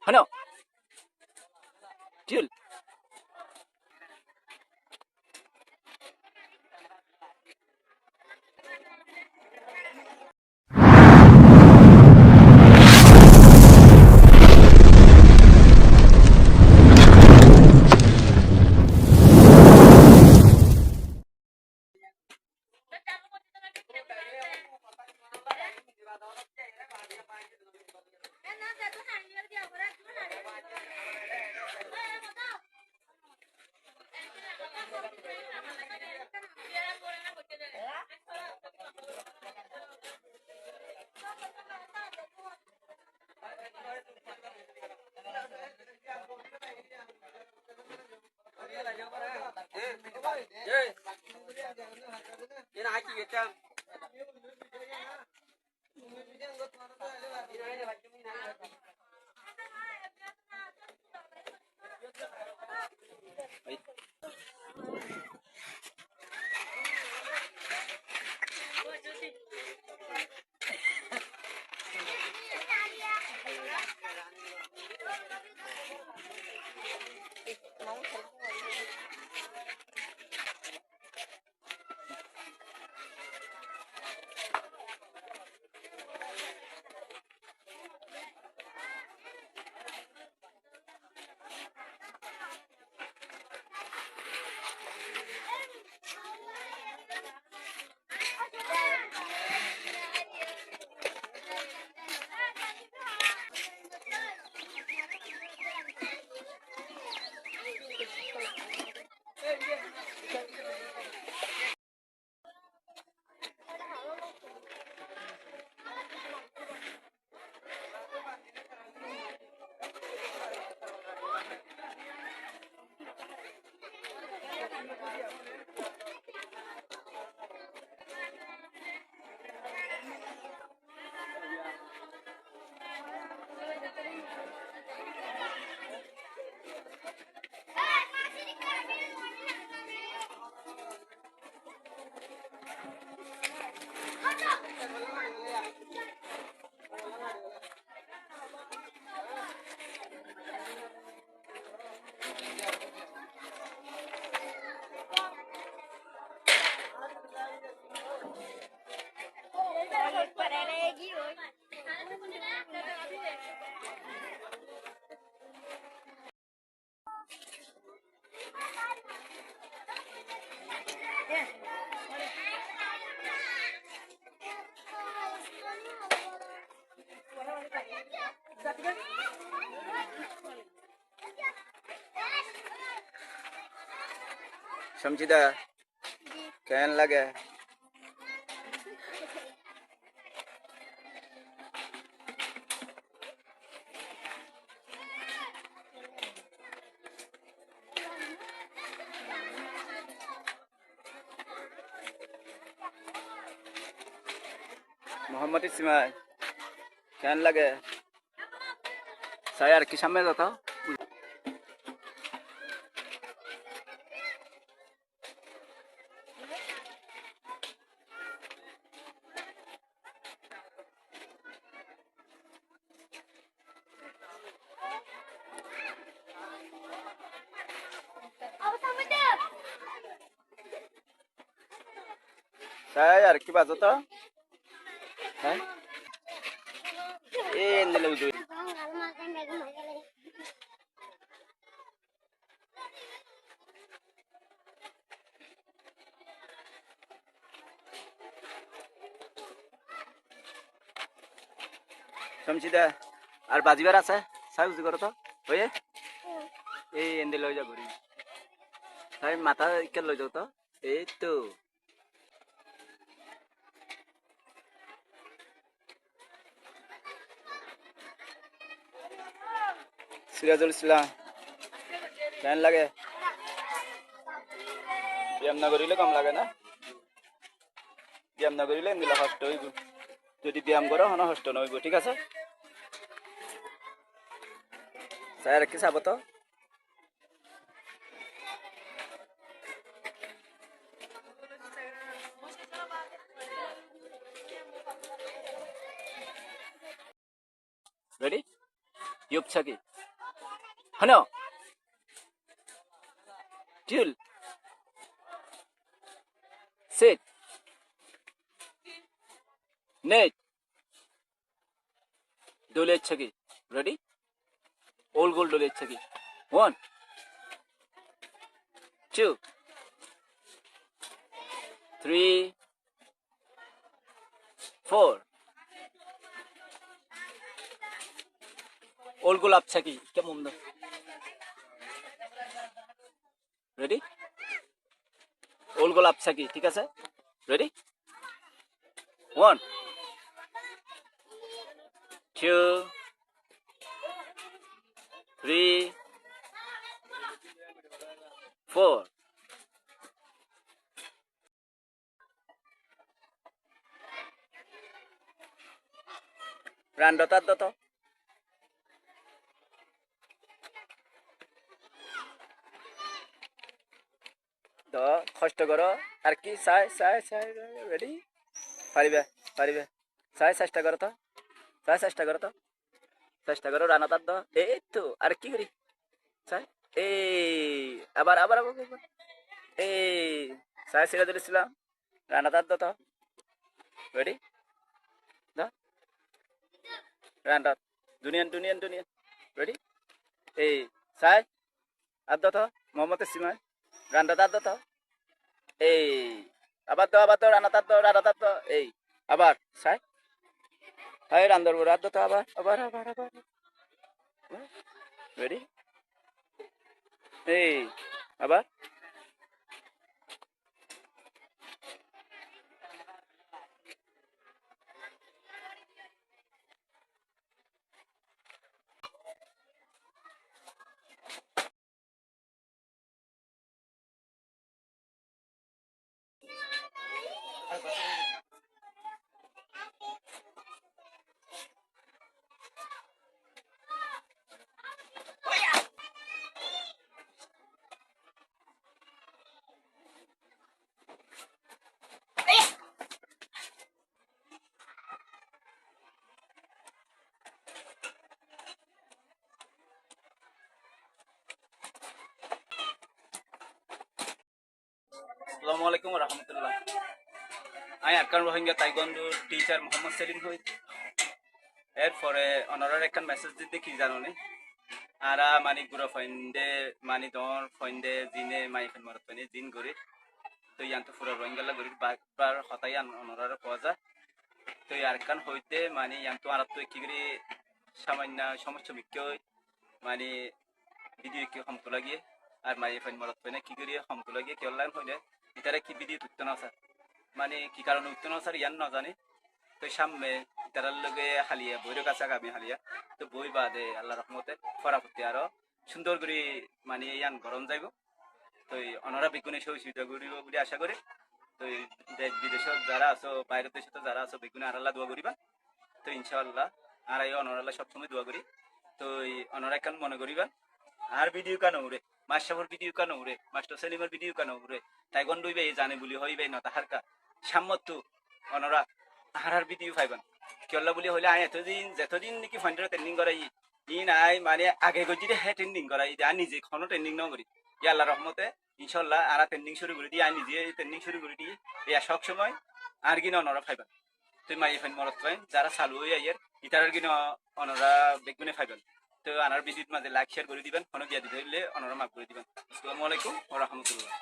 Hano, chill. समझिदा can लगे Mohammad Ismail can लगे saya কি সামনে যাও saya কি বাজো তো হ্যাঁ এ নিলে উঠে समझिदा আর বাজিবার আছে সাইজ করো তো ওয়ে এই এন্ডে লই যা ঘুরি তাই মাথা কে লই যাও তো এই তো সিরাজুল ইসলাম কেন লাগে ব্যায়াম না করিলে কম লাগে না ব্যায়াম না করিলে এমনি কষ্ট হইব যদি ব্যায়াম করো হন কষ্ট নইব ঠিক আছে স্যার কি চাব তো রেডি ইউপ ছাকি হনো টিউল sit net dole chagi ready all goal dole chagi 1 2 3 4 all goal up chagi কেমন না ready all goal up chagi ঠিক আছে ready 1 2 3 4 রান দত দত দ কষ্ট করো আর কি সাই সাই সাই রেডি পারিবে পারিবে সাই চেষ্টা করো তো সাই চেষ্টা করো তো চেষ্টা করো রান দত এই তো আর কি করি সাই এই আবার আবার আবার এই সাই ছেড়ে দিয়েছিলাম রান দত রেডি দা রান দত দুনিয়ান দুনিয়ান দুনিয়ান রেডি এই সাই আর দত মোহাম্মদ সিমাই রান দত এই আবার তো রানা তো এই আবার সাই হাই রান ধরবো রাত তো আবার আবার আবার আবার রেডি এই আবার আসসালামু আলাইকুম ওয়া রাহমাতুল্লাহ I Arakan Rohingya taekwondo teacher Mohammad Selim হই এরপরে অনারার একটা মেসেজ দিতে কি জানো নি আরা মানি গুড়া ফাইন্ডে মানি দর ফাইন্ডে জিনে মাই ফেন মারত পানি জিন গরি তো ইয়ান্ত পুরা রোহিঙ্গালা গরি বার হতাই অনারার পাওয়া যায় তো আরকান হইতে মানি ইয়ান্ত আর তো কি গরি সামান্য সমস্যা বিক্রয় মানি ভিডিও কি হমতো লাগিয়ে আর মাই ফেন মারত পানি কি গরি হমতো লাগিয়ে কি অনলাইন হইলে ইতারে কি ভিডিও তুলতে না স্যার মানে কি কারণে উঠতে না স্যার ইয়ান না জানি তো সামনে তারার লগে হালিয়া বইয়ের কাছে আগামী হালিয়া তো বই বাদে আল্লাহ রহমতে ফরাফতি আরো সুন্দর করে মানে ইয়ান গরম যাইব তো অনরা বেগুনে সুবিধা করিব বলে আশা করি তো দেশ বিদেশত যারা আছো বাইরের দেশে যারা আছো বেগুনে আর আল্লাহ দোয়া করিবা তো ইনশাআল্লাহ আর এই অনরাল্লাহ সবসময় দোয়া করি তো অনরা কেন মনে করিবা আর ভিডিও কেন উড়ে মাস্টার ভিডিও কেন উড়ে মাস্টার সেলিমের ভিডিও কেন উড়ে তাই গন্ডইবে জানে বলি হইবে না তাহার কা সামর্থ্য অনরা আর ভিডিও পাইবেন কি আল্লাহ বলি হইলে আয় যতদিন নাকি ফান্ডার ট্রেনিং করাই ই নাই মানে আগে গজিতে হে ট্রেনিং করাই আর নিজে কোনো ট্রেনিং ন করি ই আল্লাহ রহমতে ইনশাল্লাহ আর ট্রেনিং শুরু করে দিই আর নিজে ট্রেনিং শুরু করে দিই এই সব সময় আর কিনা অনরা পাইবেন তুই মাই ফাইন মরত পাইন যারা চালু হয়ে আইয়ের ইতার কিনা অনরা বেগুনে পাইবেন তো আনার ভিডিওর মাঝে লাইক শেয়ার করে দিবেন কোনো দিয়া দিতে হইলে অনরা মাফ করে দিবেন আসসালামু আলাইকুম ওয়া রাহমাতুল্লাহ